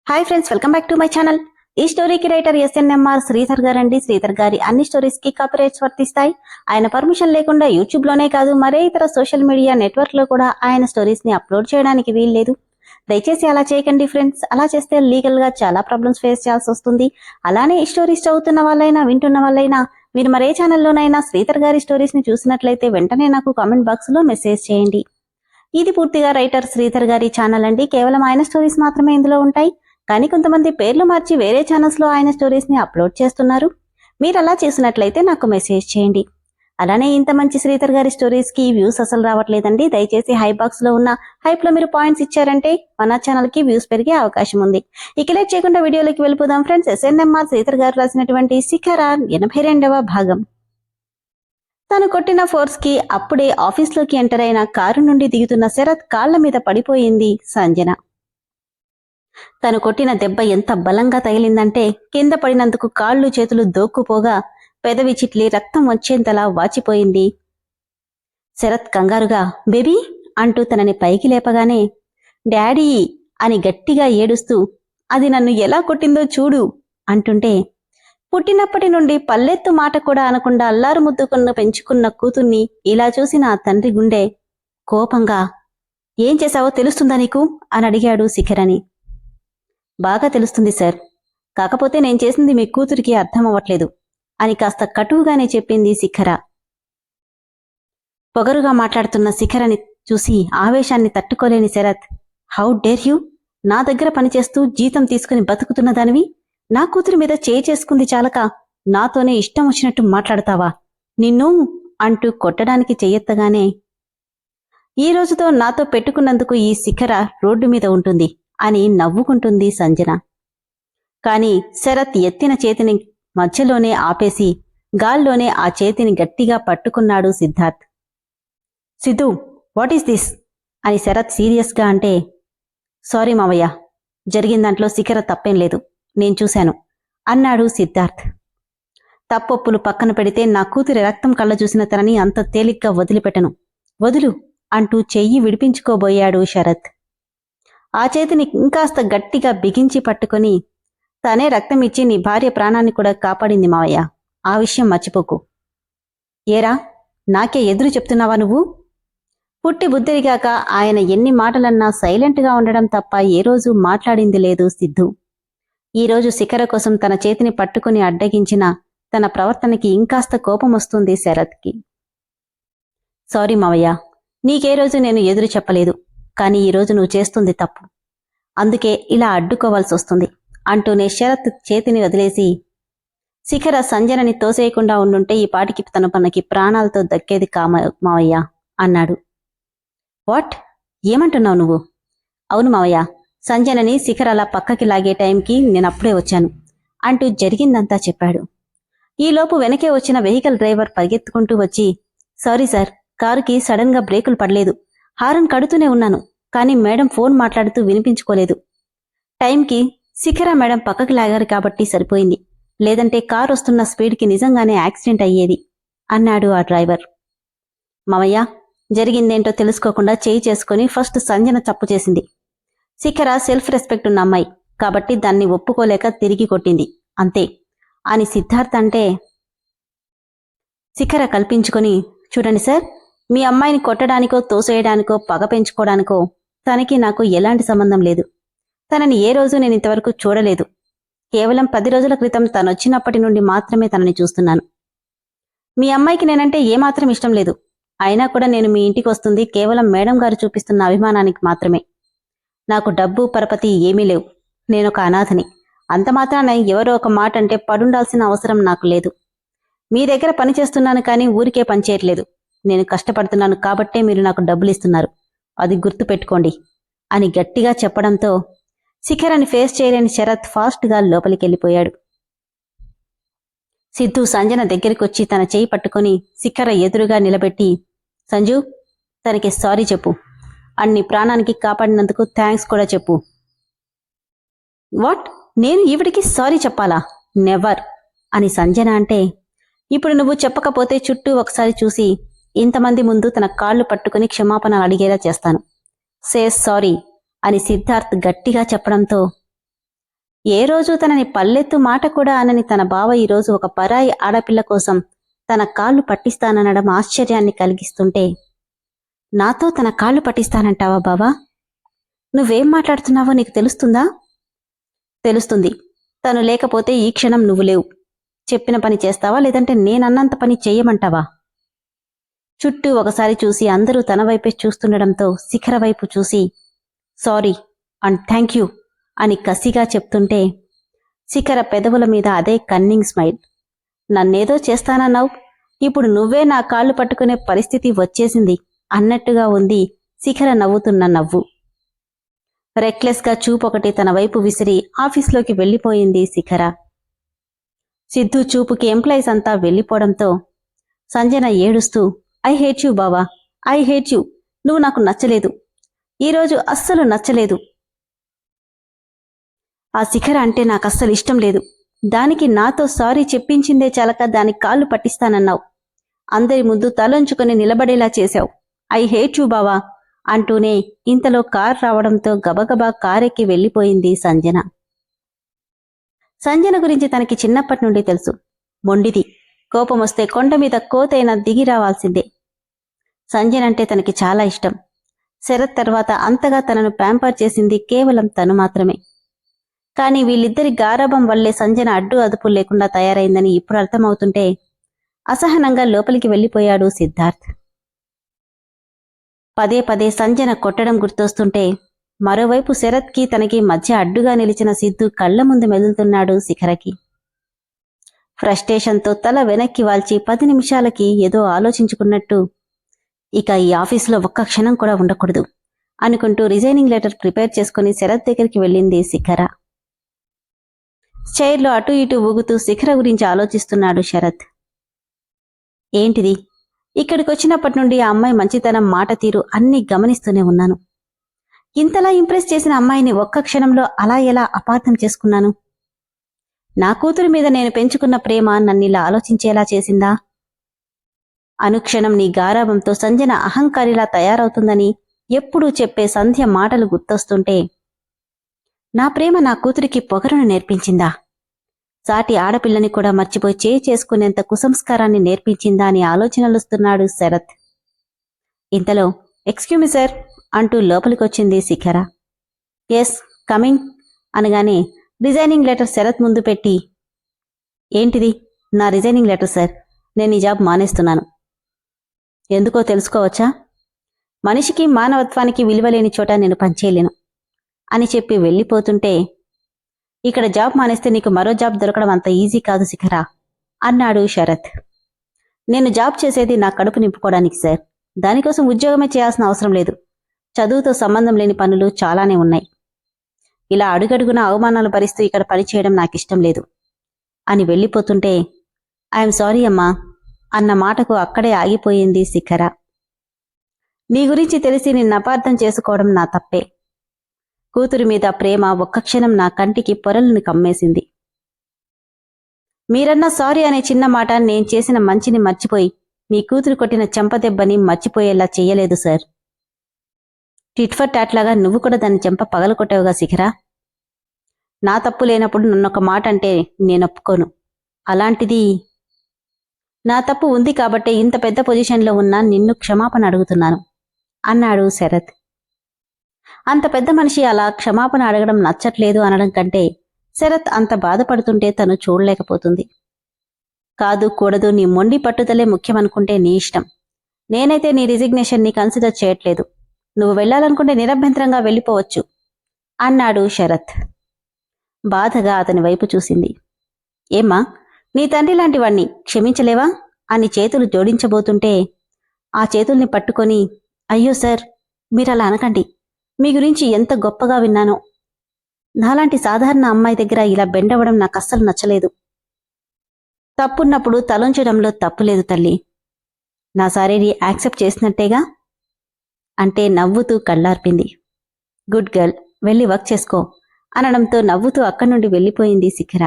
Hi friends, welcome back to my channel. ఈ స్టోరీకి writer SNMR Sridhar గారండి. శ్రీధర్ గారి అన్ని స్టోరీస్ కి కాపీరైట్స్ వర్తిస్తాయి. ఆయన పర్మిషన్ లేకుండా యూట్యూబ్ లోనే కాదు, మరే ఇతర సోషల్ మీడియా నెట్వర్క్ లో కూడా ఆయన స్టోరీస్ ని అప్లోడ్ చేయడానికి వీల్లేదు. దయచేసి అలా చేయకండి ఫ్రెండ్స్. అలా చేస్తే లీగల్ గా చాలా ప్రాబ్లమ్స్ ఫేస్ చేయాల్సి వస్తుంది. అలానే ఈ స్టోరీస్ చదువుతున్న వాళ్ళైనా వింటున్న వాళ్ళైనా మీరు మరే ఛానల్లోనైనా శ్రీధర్ గారి స్టోరీస్ ని చూసినట్లయితే వెంటనే నాకు కామెంట్ బాక్స్ లో మెసేజ్ చేయండి. ఇది పూర్తిగా రైటర్ శ్రీధర్ గారి ఛానల్ అండి. కేవలం ఆయన స్టోరీస్ మాత్రమే ఇందులో ఉంటాయి. కానీ కొంతమంది పేర్లు మార్చి వేరే ఛానల్స్ లో ఆయన స్టోరీస్ ని అప్లోడ్ చేస్తున్నారు. మీరు అలా చేసినట్లయితే నాకు మెసేజ్ చేయండి. అలానే ఇంత మంచి శ్రీధర్ గారి స్టోరీస్ కి వ్యూస్ అసలు రావట్లేదండి. దయచేసి హై బాక్స్ లో ఉన్న హైప్ లో మీరు పాయింట్స్ ఇచ్చారంటే మన ఛానల్ కి వ్యూస్ పెరిగే అవకాశం ఉంది. ఇక లేట్ చేయకుండా వీడియోలోకి వెళ్ళిపోదాం ఫ్రెండ్స్. ఎస్ఎన్ఎంఆర్ శ్రీధర్ గారు రాసినటువంటి శిఖర 82వ భాగం. తను కొట్టిన ఫోర్స్ కి అప్పుడే ఆఫీస్ లోకి ఎంటర్ అయిన కారు నుండి దిగుతున్న శరత్ కాళ్ల మీద పడిపోయింది సంజన. తను కొట్టిన దెబ్బ ఎంత బలంగా తగిలిందంటే కింద పడినందుకు కాళ్ళు చేతులు దోక్కుపోగా పెదవి చిట్లి రక్తం వచ్చేంతలా వాచిపోయింది. శరత్ కంగారుగా బేబీ అంటూ తనని పైకి లేపగానే డాడీ అని గట్టిగా ఏడుస్తూ అది నన్ను ఎలా కొట్టిందో చూడు అంటుంటే పుట్టినప్పటి నుండి పల్లెత్తు మాట కూడా అనకుండా అల్లారు ముద్దుకున్న పెంచుకున్న కూతుర్ని ఇలా చూసిన ఆ తండ్రి గుండె కోపంగా ఏం చేశావో తెలుస్తుందా నీకు అని అడిగాడు శిఖరని. బాగా తెలుస్తుంది సార్, కాకపోతే నేను చేసింది మీ కూతురికి అర్థం అవ్వట్లేదు అని కాస్త కటువుగానే చెప్పింది శిఖర. పొగరుగా మాట్లాడుతున్న శిఖరని చూసి ఆవేశాన్ని తట్టుకోలేని శరత్, హౌ డేర్ యూ, నా దగ్గర పనిచేస్తూ జీతం తీసుకుని బతుకుతున్న దానివి నా కూతురి మీద చేసుకుంది చాలక నాతోనే ఇష్టం వచ్చినట్టు మాట్లాడతావా, నిన్ను అంటూ కొట్టడానికి చెయ్యెత్తగానే ఈ రోజుతో నాతో పెట్టుకున్నందుకు ఈ శిఖర రోడ్డు మీద ఉంటుంది అని నవ్వుకుంటుంది సంజన. కాని శరత్ ఎత్తిన చేతిని మధ్యలోనే ఆపేసి గాల్లోనే ఆ చేతిని గట్టిగా పట్టుకున్నాడు Siddharth. Siddhu, what is this అని శరత్ సీరియస్గా అంటే, సారీ మావయ్య, జరిగిన దాంట్లో శిఖర తప్పేం లేదు, నేను చూశాను అన్నాడు సిద్ధార్థ్. తప్పొప్పులు పక్కన పెడితే నా కూతురి రక్తం కళ్ళ చూసిన తనని అంత తేలిగ్గా వదిలిపెట్టను, వదులు అంటూ చెయ్యి విడిపించుకోబోయాడు శరత్. ఆ చేతిని ఇంకాస్త గట్టిగా బిగించి పట్టుకుని, తనే రక్తం ఇచ్చి నీ భార్య ప్రాణాన్ని కూడా కాపాడింది మావయ్య, ఆ విషయం మర్చిపోకు. ఏరా, నాకే ఎదురు చెప్తున్నావా నువ్వు? పుట్టి బుద్ధిరిగాక ఆయన ఎన్ని మాటలన్నా సైలెంట్గా ఉండడం తప్ప ఏ రోజు మాట్లాడింది లేదు సిద్ధు. ఈరోజు శిఖర కోసం తన చేతిని పట్టుకుని అడ్డగించిన తన ప్రవర్తనకి ఇంకాస్త కోపం వస్తుంది శరత్కి. సారీ మావయ్య, నీకే రోజు నేను ఎదురు చెప్పలేదు, కానీ ఈరోజు నువ్వు చేస్తుంది తప్పు, అందుకే ఇలా అడ్డుకోవాల్సి వస్తుంది అంటూనే శరత్ చేతిని వదిలేసి, శిఖర సంజనని తోసేయకుండా ఉండుంటే ఈ పాటికి తను మనకి ప్రాణాలతో దక్కేది మావయ్య అన్నాడు. వాట్, ఏమంటున్నావు నువ్వు? అవును మావయ్య, సంజనని శిఖర అలా పక్కకి లాగే టైంకి నేనప్పుడే వచ్చాను అంటూ జరిగిందంతా చెప్పాడు. ఈలోపు వెనకే వచ్చిన వెహికల్ డ్రైవర్ పరిగెత్తుకుంటూ వచ్చి, సారీ సార్, కారుకి సడన్ గా బ్రేకులు పడలేదు, హారన్ కడుతూనే ఉన్నాను, కానీ మేడం ఫోన్ మాట్లాడుతూ వినిపించుకోలేదు. టైంకి శిఖర మేడం పక్కకి లాగారు కాబట్టి సరిపోయింది, లేదంటే కారు వస్తున్న స్పీడ్కి నిజంగానే యాక్సిడెంట్ అయ్యేది అన్నాడు ఆ డ్రైవర్. మావయ్య, జరిగిందేంటో తెలుసుకోకుండా చేయి చేసుకుని ఫస్ట్ సంజన తప్పు చేసింది. శిఖర సెల్ఫ్ రెస్పెక్ట్ ఉన్న అమ్మాయి కాబట్టి దాన్ని ఒప్పుకోలేక తిరిగి కొట్టింది, అంతే అని సిద్ధార్థ్ అంటే, శిఖర కల్పించుకొని, చూడండి సార్, మీ అమ్మాయిని కొట్టడానికో తోసేయడానికో పగ పెంచుకోవడానికో తనకి నాకు ఎలాంటి సంబంధం లేదు. తనని ఏ రోజు నేను ఇంతవరకు చూడలేదు. కేవలం 10 రోజుల క్రితం తనొచ్చినప్పటి నుండి మాత్రమే తనని చూస్తున్నాను. మీ అమ్మాయికి నేనంటే ఏమాత్రం ఇష్టం లేదు. అయినా కూడా నేను మీ ఇంటికి వస్తుంది కేవలం మేడం గారు చూపిస్తున్న అభిమానానికి మాత్రమే. నాకు డబ్బు పరపతి ఏమీ లేవు. నేనొక అనాథని. అంత మాత్రాన ఎవరో ఒక మాట అంటే పడుండాల్సిన అవసరం నాకు లేదు. మీ దగ్గర పనిచేస్తున్నాను కానీ ఊరికే పనిచేయట్లేదు. నేను కష్టపడుతున్నాను కాబట్టే మీరు నాకు డబ్బులిస్తున్నారు, అది గుర్తు పెట్టుకోండి అని గట్టిగా చెప్పడంతో శిఖరని ఫేస్ చేయలేని శరత్ ఫాస్ట్గా లోపలికెళ్ళిపోయాడు. సిద్ధు సంజన దగ్గరికొచ్చి తన చేయి పట్టుకుని శిఖర ఎదురుగా నిలబెట్టి, సంజు, తనకి సారీ చెప్పు, అన్ని ప్రాణానికి కాపాడినందుకు థ్యాంక్స్ కూడా చెప్పు. వాట్, నేను ఈవిడికి సారీ చెప్పాలా? నెవర్ అని సంజన అంటే, ఇప్పుడు నువ్వు చెప్పకపోతే చుట్టూ ఒకసారి చూసి ఇంతమంది ముందు తన కాళ్లు పట్టుకుని క్షమాపణ అడిగేలా చేస్తాను, సే సారీ అని సిద్ధార్థ్ గట్టిగా చెప్పడంతో ఏ రోజు తనని పల్లెత్తు మాట కూడా అనని తన బావ ఈరోజు ఒక పరాయి ఆడపిల్ల కోసం తన కాళ్ళు పట్టిస్తాననడం ఆశ్చర్యాన్ని కలిగిస్తుంటే, నాతో తన కాళ్ళు పట్టిస్తానంటావా బావా? నువ్వేం మాట్లాడుతున్నావో నీకు తెలుస్తుందా? తెలుస్తుంది. తను లేకపోతే ఈ క్షణం నువ్వు లేవు. చెప్పిన పని చేస్తావా, లేదంటే నేనన్నంత పని చెయ్యమంటావా? చుట్టూ ఒకసారి చూసి అందరూ తన వైపే చూస్తుండడంతో శిఖర వైపు చూసి సారీ అండ్ థ్యాంక్ యూ అని కసిగా చెప్తుంటే, శిఖర పెదవుల మీద అదే కన్నింగ్ స్మైల్. నన్నేదో చేస్తానన్నావు, ఇప్పుడు నువ్వే నా కాళ్ళు పట్టుకునే పరిస్థితి వచ్చేసింది అన్నట్టుగా ఉంది శిఖర నవ్వుతున్న నవ్వు. రెక్లెస్గా చూపొకటి తన వైపు విసిరి ఆఫీస్లోకి వెళ్లిపోయింది శిఖర. సిద్ధు చూపుకి ఎంప్లాయీస్ అంతా వెళ్లిపోవడంతో సంజన ఏడుస్తూ, ఐ హేట్ యూ బావా, ఐ హేట్ యూ, నువ్వు నాకు నచ్చలేదు, ఈరోజు అస్సలు నచ్చలేదు. ఆ శిఖర అంటే నాకస్సలు ఇష్టం లేదు. దానికి నాతో సారీ చెప్పించిందే చాలక దానికి కాళ్ళు పట్టిస్తానన్నావు. అందరి ముందు తలొంచుకొని నిలబడేలా చేశావు. ఐ హేట్ యూ బావా అంటూనే ఇంతలో కార్ రావడంతో గబగబా కారెక్కి వెళ్లిపోయింది సంజన. సంజన గురించి తనకి చిన్నప్పటి నుండి తెలుసు. మొండిది, కోపమొస్తే కొండ మీద కోతైనా దిగి రావాల్సిందే. సంజన అంటే తనకి చాలా ఇష్టం. శరత్ తర్వాత అంతగా తనను ప్యాంపర్ చేసింది కేవలం తను మాత్రమే. కానీ వీళ్ళిద్దరి గారాబం వల్లే సంజన అడ్డు అదుపు లేకుండా తయారైందని ఇప్పుడు అర్థమవుతుంటే అసహనంగా లోపలికి వెళ్లిపోయాడు సిద్ధార్థ్. పదే పదే సంజన కొట్టడం గుర్తొస్తుంటే మరోవైపు శరత్కి తనకి మధ్య అడ్డుగా నిలిచిన సిద్ధు కళ్ల ముందు మెదులుతున్నాడు శిఖరకి. ఫ్రస్ట్రేషన్తో తల వెనక్కి వాల్చి 10 నిమిషాలకి ఏదో ఆలోచించుకున్నట్టు, ఇక ఈ ఆఫీసులో ఒక్క క్షణం కూడా ఉండకూడదు అనుకుంటూ రిజైనింగ్ లెటర్ ప్రిపేర్ చేసుకుని శరత్ దగ్గరికి వెళ్ళింది శిఖర. చైర్లో అటూ ఇటూ ఊగుతూ శిఖర గురించి ఆలోచిస్తున్నాడు శరత్. ఏంటిది, ఇక్కడికొచ్చినప్పటి నుండి ఆ అమ్మాయి మంచితనం, మాట తీరు అన్నీ గమనిస్తూనే ఉన్నాను. ఇంతలా ఇంప్రెస్ చేసిన అమ్మాయిని ఒక్క క్షణంలో అలా ఎలా అపార్థం చేసుకున్నాను? నా కూతురు మీద నేను పెంచుకున్న ప్రేమ నన్నిలా ఆలోచించేలా చేసిందా? అనుక్షణం నీ గారాబంతో సంజన అహంకారిలా తయారవుతుందని ఎప్పుడూ చెప్పే సంధ్య మాటలు గుర్తొస్తుంటే, నా ప్రేమ నా కూతురికి పొగరును నేర్పించిందా? సాటి ఆడపిల్లని కూడా మర్చిపోయి చేసుకునేంత కుసంస్కారాన్ని నేర్పించిందా అని ఆలోచనలుస్తున్నాడు శరత్. ఇంతలో ఎక్స్క్యూజ్ మీ సార్ అంటూ లోపలికొచ్చింది శిఖర. ఎస్ కమింగ్ అనగానే రిజైనింగ్ లెటర్ శరత్ ముందు పెట్టి, ఏంటిది? నా రిజైనింగ్ లెటర్ సార్, నేను ఈ జాబ్ మానేస్తున్నాను. ఎందుకో తెలుసుకోవచ్చా? మనిషికి మానవత్వానికి విలువలేని చోట నేను పనిచేయలేను అని చెప్పి వెళ్ళిపోతుంటే, ఇక్కడ జాబ్ మానేస్తే నీకు మరో జాబ్ దొరకడం అంత ఈజీ కాదు శిఖర అన్నాడు శరత్. నేను జాబ్ చేసేది నా కడుపు నింపుకోవడానికి సార్, దానికోసం ఉద్యోగమే చేయాల్సిన అవసరం లేదు. చదువుతో సంబంధం లేని పనులు చాలానే ఉన్నాయి. ఇలా అడుగడుగున అవమానాలు భరిస్తూ ఇక్కడ పనిచేయడం నాకిష్టం లేదు అని వెళ్ళిపోతుంటే, ఐఎమ్ సారీ అమ్మా అన్న మాటకు అక్కడే ఆగిపోయింది శిఖర. నీ గురించి తెలిసి నిన్ను అపార్థం చేసుకోవడం నా తప్పే. కూతురి మీద ప్రేమ ఒక్క క్షణం నా కంటికి పొరలను కమ్మేసింది. మీరన్నా సారీ అనే చిన్న మాట నేను చేసిన మంచిని మర్చిపోయి మీ కూతురు కొట్టిన చెంపదెబ్బని మర్చిపోయేలా చెయ్యలేదు సార్. టిట్ ఫర్ టాట్ లాగా నువ్వు కూడా దాన్ని చెంప పగలకొట్టావుగా శిఖర. నా తప్పు లేనప్పుడు నన్నొక మాట అంటే నేనొప్పుకోను. అలాంటిది నా తప్పు ఉంది కాబట్టే ఇంత పెద్ద పొజిషన్లో ఉన్నా నిన్ను క్షమాపణ అడుగుతున్నాను అన్నాడు శరత్. అంత పెద్ద మనిషి అలా క్షమాపణ అడగడం నచ్చట్లేదు అనడం కంటే శరత్ అంత బాధపడుతుంటే తను చూడలేకపోతుంది. కాదు కూడదు నీ మొండి పట్టుదలే ముఖ్యమనుకుంటే నీ ఇష్టం. నేనైతే నీ రిజిగ్నేషన్ని కన్సిడర్ చేయట్లేదు. నువ్వు వెళ్లాలనుకుంటే నిరభ్యంతరంగా వెళ్ళిపోవచ్చు అన్నాడు శరత్. బాధగా అతని వైపు చూసింది. ఏమ్మా, నీ తండ్రి లాంటి వాణ్ణి క్షమించలేవా అని చేతులు జోడించబోతుంటే ఆ చేతుల్ని పట్టుకొని, అయ్యో సార్, మీరలా అనకండి. మీ గురించి ఎంత గొప్పగా విన్నానో. నాలాంటి సాధారణ అమ్మాయి దగ్గర ఇలా బెండవడం నాకస్సలు నచ్చలేదు. తప్పున్నప్పుడు తలొంచడంలో తప్పులేదు తల్లి. నా సారీని యాక్సెప్ట్ చేసినట్టేగా అంటే నవ్వుతూ కళ్ళార్పింది. గుడ్ గర్ల్, వెళ్ళి వర్క్ చేసుకో అనడంతో నవ్వుతూ అక్కడి నుండి వెళ్ళిపోయింది శిఖర.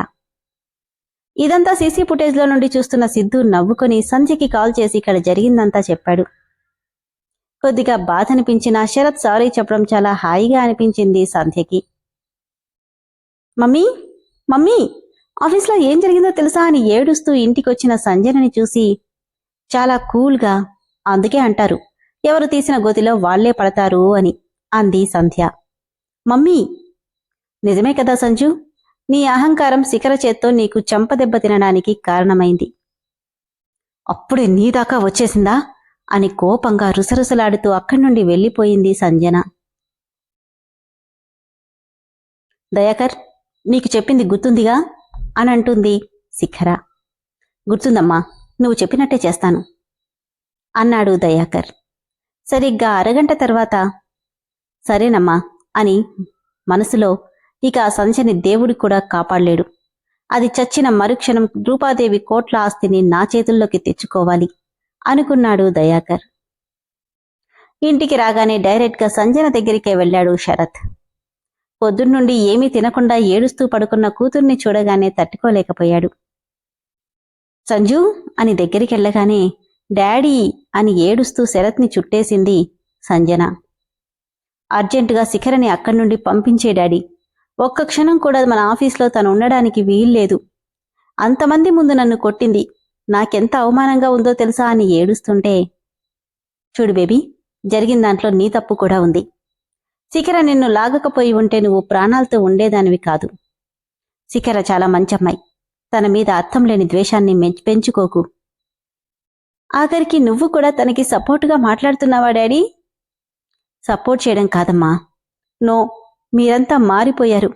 ఇదంతా సీసీ ఫుటేజ్లో నుండి చూస్తున్న సిద్ధు నవ్వుకొని సంధ్యకి కాల్ చేసి ఇక్కడ జరిగిందంతా చెప్పాడు. కొద్దిగా బాధ అనిపించినా శరత్ సారీ చెప్పడం చాలా హాయిగా అనిపించింది సంధ్యకి. మమ్మీ మమ్మీ ఆఫీస్లో ఏం జరిగిందో తెలుసా అని ఏడుస్తూ ఇంటికొచ్చిన సంజనని చూసి చాలా కూల్గా, అందుకే అంటారు ఎవరు తీసిన గోతిలో వాళ్లే పడతారు అని అంది సంధ్య. మమ్మీ, నిజమే కదా సంజు, నీ అహంకారం శిఖర చేత్తో నీకు చెంపదెబ్బ తినడానికి కారణమైంది. అప్పుడే నీదాకా వచ్చేసిందా అని కోపంగా రుసరుసలాడుతూ అక్కడి నుండి వెళ్ళిపోయింది సంజన. దయాకర్, నీకు చెప్పింది గుర్తుందిగా అని అంటుంది శిఖర. గుర్తుందమ్మా, నువ్వు చెప్పినట్టే చేస్తాను అన్నాడు దయాకర్. సరిగ్గా అరగంట తర్వాత సరేనమ్మా అని మనసులో, ఇక ఆ సంధ్యని దేవుడి కూడా కాపాడలేడు, అది చచ్చిన మరుక్షణం రూపాదేవి కోట్ల ఆస్తిని నా చేతుల్లోకి తెచ్చుకోవాలి అనుకున్నాడు దయాకర్. ఇంటికి రాగానే డైరెక్ట్గా సంజన దగ్గరికే వెళ్లాడు శరత్. పొద్దున్నుండి ఏమీ తినకుండా ఏడుస్తూ పడుకున్న కూతుర్ని చూడగానే తట్టుకోలేకపోయాడు. సంజు అని దగ్గరికెళ్లగానే డాడీ అని ఏడుస్తూ శరత్ని చుట్టేసింది సంజన. అర్జెంటుగా శిఖరని అక్కడి నుండి పంపించే డాడీ, ఒక్క క్షణం కూడా మన ఆఫీస్లో తను ఉండడానికి వీల్లేదు, అంతమంది ముందు నన్ను కొట్టింది, నాకెంత అవమానంగా ఉందో తెలుసా అని ఏడుస్తుంటే, చూడు బేబీ, జరిగిన దాంట్లో నీ తప్పు కూడా ఉంది. శిఖర నిన్ను లాగకపోయి ఉంటే నువ్వు ప్రాణాలతో ఉండేదానివి కాదు. శిఖర చాలా మంచమ్మాయి, తన మీద అర్థం లేని ద్వేషాన్ని పెంచుకోకు. ఆఖరికి నువ్వు కూడా తనకి సపోర్టుగా మాట్లాడుతున్నావా డాడీ? సపోర్ట్ చేయడం కాదమ్మా, నో, మీరంతా మారిపోయారు,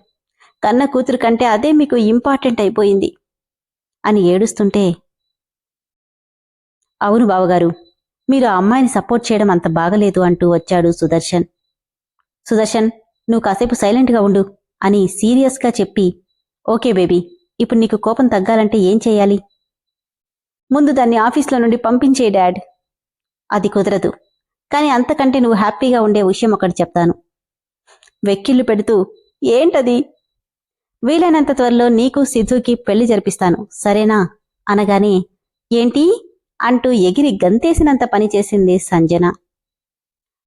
కన్న కూతురు కంటే అదే మీకు ఇంపార్టెంట్ అయిపోయింది అని ఏడుస్తుంటే, అవును బావగారు, మీరు ఆ అమ్మాయిని సపోర్ట్ చేయడం అంత బాగలేదు అంటూ వచ్చాడు సుదర్శన్. సుదర్శన్, నువ్వు కాసేపు సైలెంట్గా ఉండు అని సీరియస్గా చెప్పి, ఓకే బేబీ, ఇప్పుడు నీకు కోపం తగ్గాలంటే ఏం చెయ్యాలి? ముందు దాన్ని ఆఫీస్లో నుండి పంపించే డాడ్. అది కుదరదు, కానీ అంతకంటే నువ్వు హ్యాపీగా ఉండే విషయం ఒకటి చెప్తాను. వెక్కిళ్ళు పెడుతూ, ఏంటది? వీలైనంత త్వరలో నీకు సిద్ధుకి పెళ్లి జరిపిస్తాను, సరేనా అనగానే, ఏంటి అంటూ ఎగిరి గంతేసినంత పని చేసింది సంజన.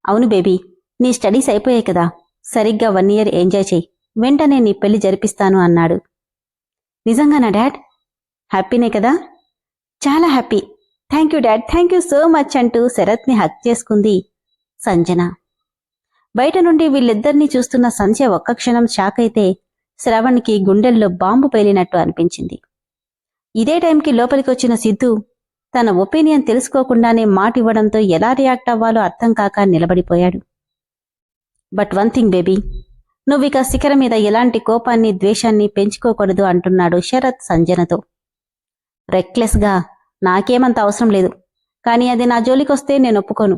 అవును బేబీ, నీ స్టడీస్ అయిపోయాయి కదా, సరిగ్గా 1 year ఎంజాయ్ చెయ్యి, వెంటనే నీ పెళ్లి జరిపిస్తాను అన్నాడు. నిజంగానా డాడ్? హ్యాపీనే కదా? చాలా happy, thank you dad, thank you so much అంటూ శరత్ని హక్ చేసుకుంది సంజన. బయట నుండి వీళ్ళిద్దరినీ చూస్తున్న సంధ్య ఒక్క క్షణం షాక్ అయితే శ్రవణ్కి గుండెల్లో బాంబు పేలినట్టు అనిపించింది. ఇదే టైంకి లోపలికొచ్చిన సిద్ధు తన ఒపీనియన్ తెలుసుకోకుండానే మాటివ్వడంతో ఎలా రియాక్ట్ అవ్వాలో అర్థం కాక నిలబడిపోయాడు. బట్ వన్ థింగ్ బేబీ, నువ్విక శిఖర మీద ఎలాంటి కోపాన్ని ద్వేషాన్ని పెంచుకోకూడదు అంటున్నాడు శరత్ సంజనతో. రెక్లెస్గా, నాకేమంత అవసరం లేదు, కానీ అది నా జోలికొస్తే నేను ఒప్పుకోను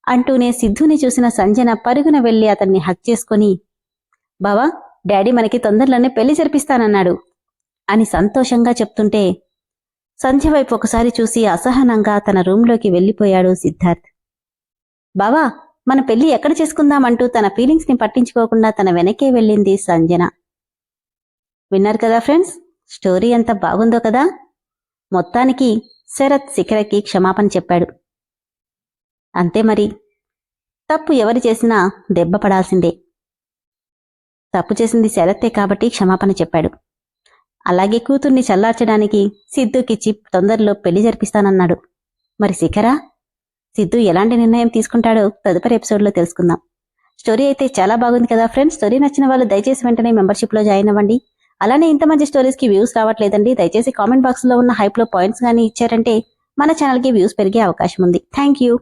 అంటూనే సిద్ధుని చూసిన సంజన పరుగున వెళ్లి అతన్ని హక్ చేసుకుని, బావా, డాడీ మనకి తొందరలోనే పెళ్లి జరిపిస్తానన్నాడు అని సంతోషంగా చెప్తుంటే సంధ్య వైపు ఒకసారి చూసి అసహనంగా తన రూంలోకి వెళ్లిపోయాడు సిద్ధార్థ్. బావా, మన పెళ్లి ఎక్కడ చేసుకుందామంటూ తన ఫీలింగ్స్ని పట్టించుకోకుండా తన వెనకే వెళ్ళింది సంజన. విన్నారు కదా ఫ్రెండ్స్, స్టోరీ ఎంత బాగుందో కదా. మొత్తానికి శరత్ శిఖరకి క్షమాపణ చెప్పాడు. అంతే మరి, తప్పు ఎవరు చేసినా దెబ్బ పడాల్సిందే. తప్పు చేసింది శరత్తే కాబట్టి క్షమాపణ చెప్పాడు. అలాగే కూతుర్ని చల్లార్చడానికి సిద్ధుకిచ్చి తొందరలో పెళ్లి జరిపిస్తానన్నాడు. మరి శిఖరా? సిద్ధు ఎలాంటి నిర్ణయం తీసుకుంటాడో తదుపరి ఎపిసోడ్లో తెలుసుకుందాం. స్టోరీ అయితే చాలా బాగుంది కదా ఫ్రెండ్స్. స్టోరీ నచ్చిన వాళ్ళు దయచేసి వెంటనే మెంబర్షిప్లో జాయిన్ అవ్వండి. అలానే ఇంత మంచి స్టోరీస్కి వ్యూస్ రావట్లేదండి, దయచేసి కామెంట్ బాక్స్లో ఉన్న హైప్లో పాయింట్స్ కానీ ఇచ్చారంటే మన ఛానల్కి వ్యూస్ పెరిగే అవకాశం ఉంది. Thank you.